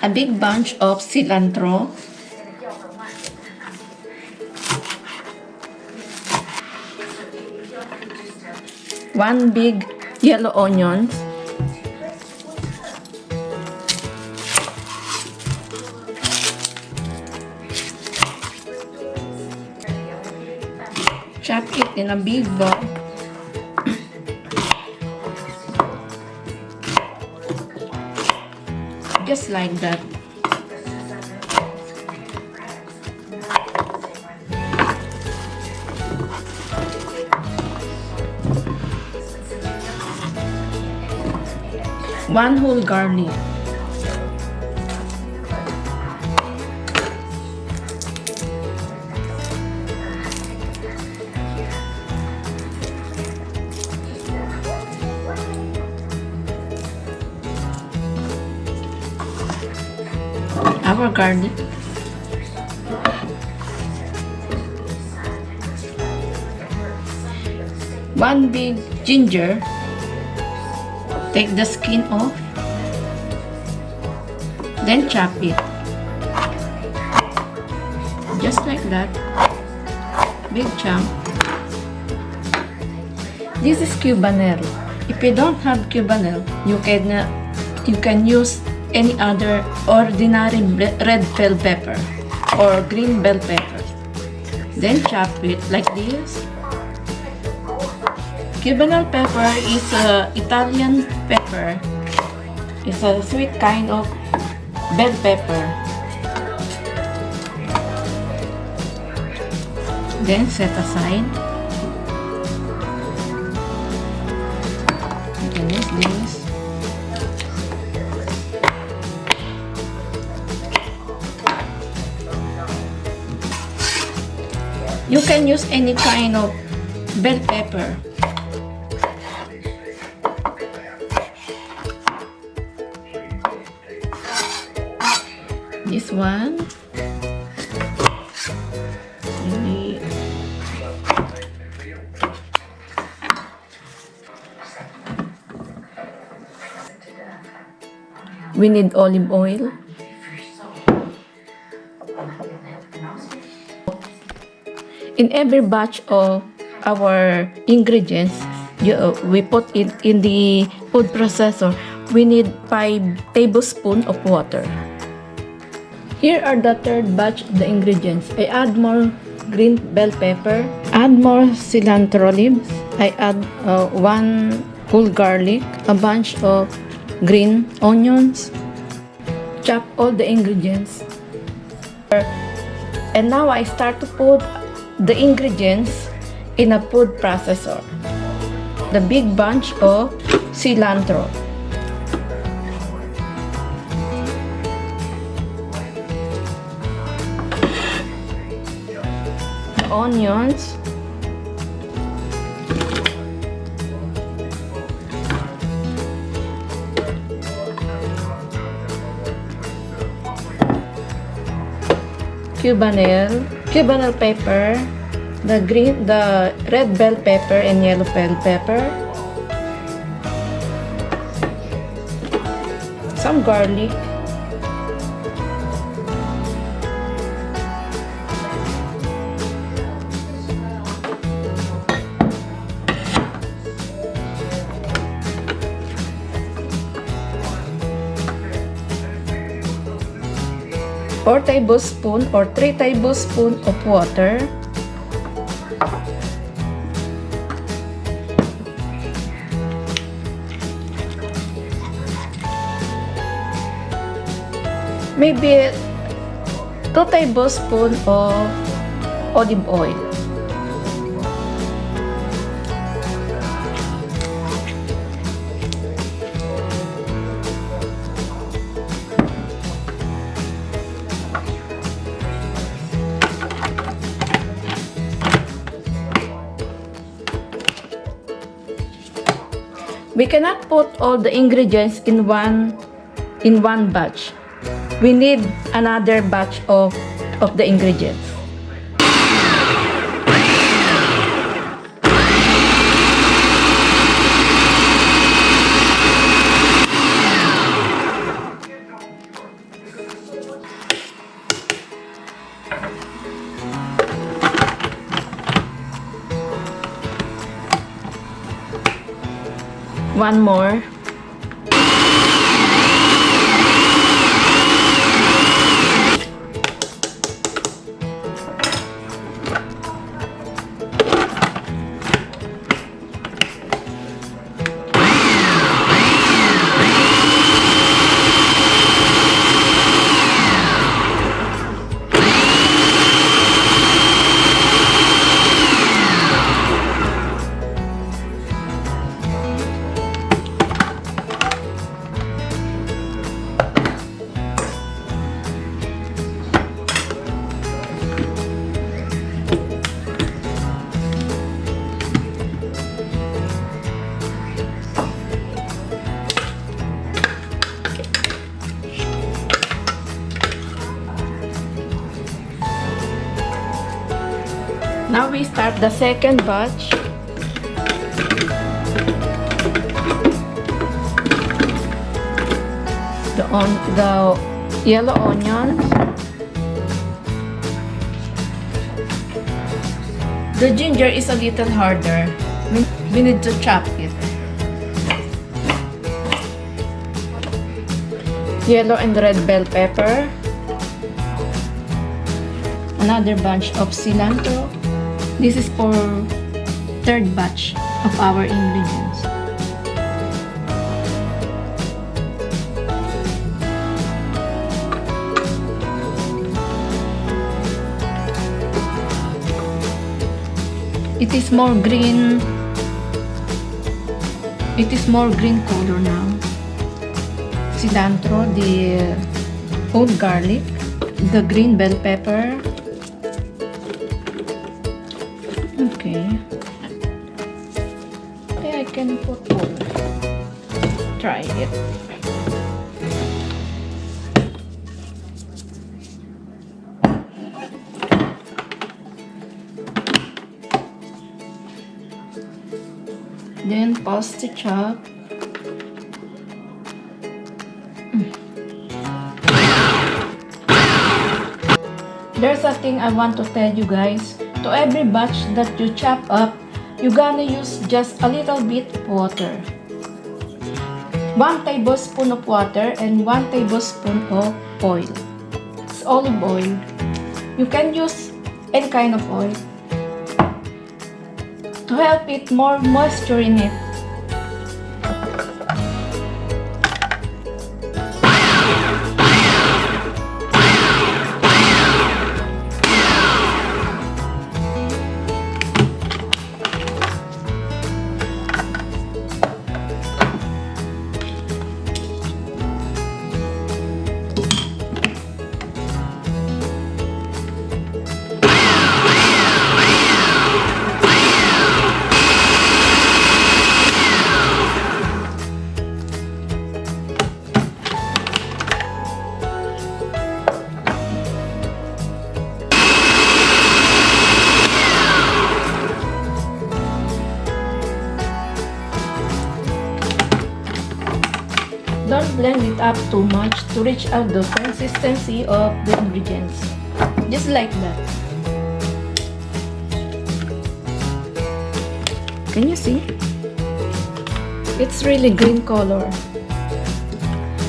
a big bunch of cilantro, one big yellow onion, chop it in a big bowl. Just like that. One whole garlic. Our garlic. One big ginger. Take the skin off. Then chop it. Just like that. Big chunk. This is cubanelle. If you don't have cubanelle, you can use any other ordinary red bell pepper or green bell pepper. Then chop it like this. Cubanelle pepper is a Italian pepper. It's a sweet kind of bell pepper. Then set aside. You can use this. You can use any kind of bell pepper. This one. We need olive oil. In every batch of our ingredients, we put it in the food processor. We need 5 tablespoons of water. Here are the third batch of the ingredients. I add more green bell pepper, add more cilantro leaves, I add 1 whole garlic, a bunch of green onions, chop all the ingredients. And now I start to put the ingredients in a food processor. The big bunch of cilantro, onions, cubanelle pepper, the red bell pepper and yellow bell pepper, some garlic, four tablespoons or 3 tablespoons of water, maybe 2 tablespoons of olive oil. We cannot put all the ingredients in one batch. We need another batch of the ingredients. One more. Now we start the second batch. The yellow onions. The ginger is a little harder. We need to chop it. Yellow and red bell pepper. Another bunch of cilantro. This is for third batch of our ingredients. It is more green. It is more green color now. Cilantro, the whole garlic, the green bell pepper. Okay. I can put all. Try it. Then pause to chop. There's a thing I want to tell you guys. To every batch that you chop up, you're gonna use just a little bit of water. 1 tablespoon of water and 1 tablespoon of oil. It's olive oil. You can use any kind of oil to help it more moisture in it. Don't blend it up too much to reach out the consistency of the ingredients. Just like that. Can you see? It's really green color.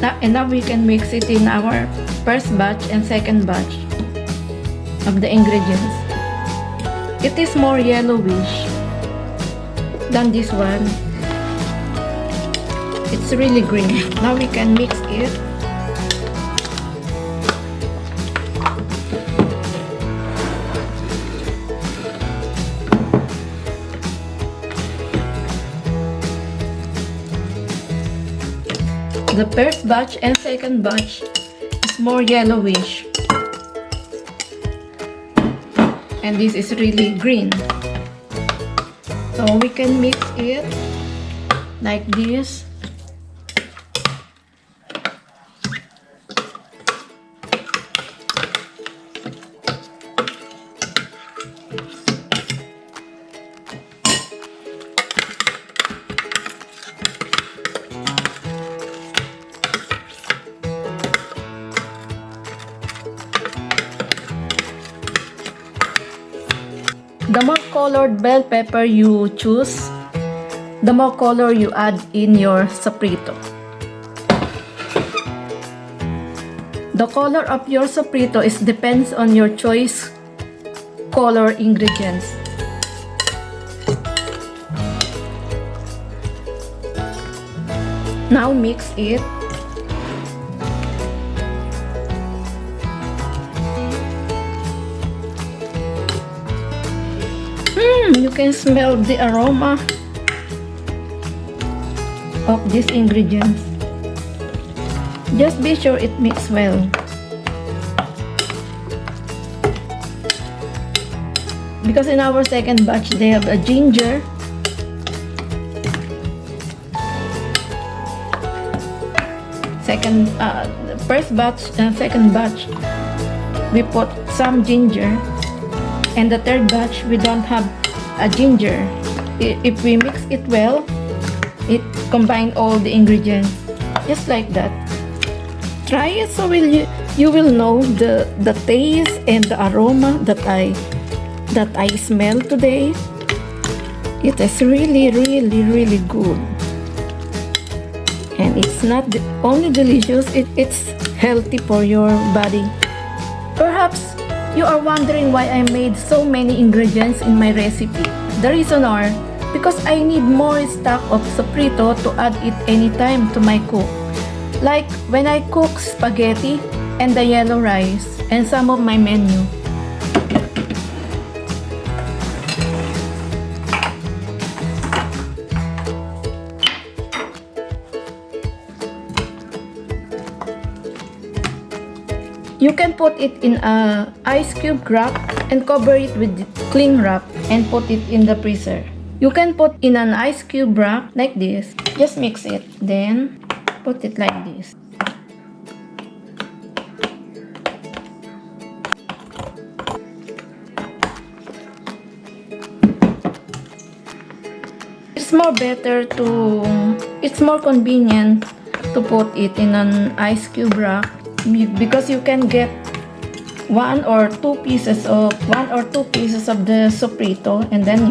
Now we can mix it in our first batch and second batch of the ingredients. It is more yellowish than this one. It's really green. Now we can mix it. The first batch and second batch is more yellowish. And this is really green. So we can mix it like this. The more colored bell pepper you choose, the more color you add in your sofrito. The color of your sofrito depends on your choice color ingredients. Now mix it. You can smell the aroma of these ingredients. Just be sure it mixes well. Because in our second batch, they have a ginger, first batch and second batch, we put some ginger, and the third batch, we don't have a ginger. If we mix it well, it combines all the ingredients, just like that. Try it so you will know the taste and the aroma that I smell today. It is really good, and it's not only delicious, it's healthy for your body. Perhaps you are wondering why I made so many ingredients in my recipe. The reason are because I need more stock of sofrito to add it anytime to my cook. Like when I cook spaghetti and the yellow rice and some of my menu. You can put it in a ice cube wrap and cover it with cling wrap and put it in the freezer. You can put in an ice cube wrap like this. Just mix it, then put it like this. It's more convenient to put it in an ice cube wrap, because you can get one or two pieces of the sofrito, and then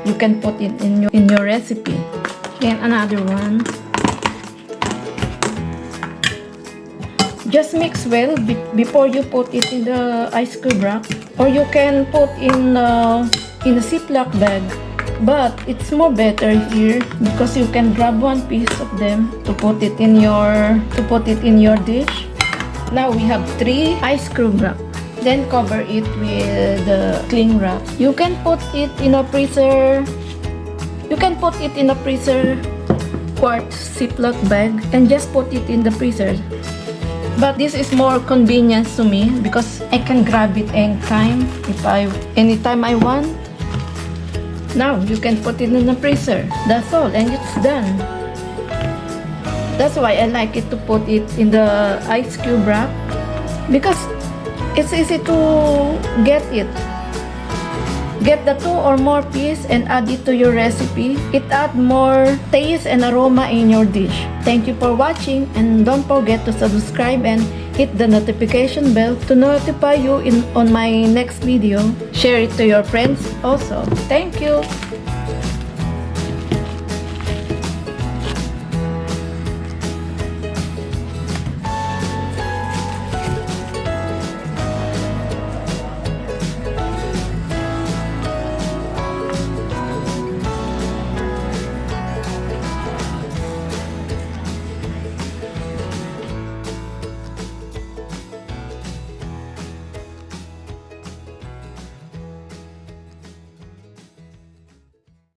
you can put it in your recipe. Then another one. Just mix well before you put it in the ice cube wrap, or you can put in a Ziploc bag. But it's more better here because you can grab one piece of them to put it in your dish. Now we have 3 ice cream wrap. Then cover it with the cling wrap. You can put it in a freezer. You can put it in a freezer quart Ziploc bag and just put it in the freezer. But this is more convenient to me because I can grab it anytime I want. Now you can put it in the freezer. That's all, and it's done. That's why I like it to put it in the ice cube wrap, because it's easy to get it. Get the 2 or more piece and add it to your recipe. It adds more taste and aroma in your dish. Thank you for watching, and don't forget to subscribe and hit the notification bell to notify you on my next video. Share it to your friends also. Thank you.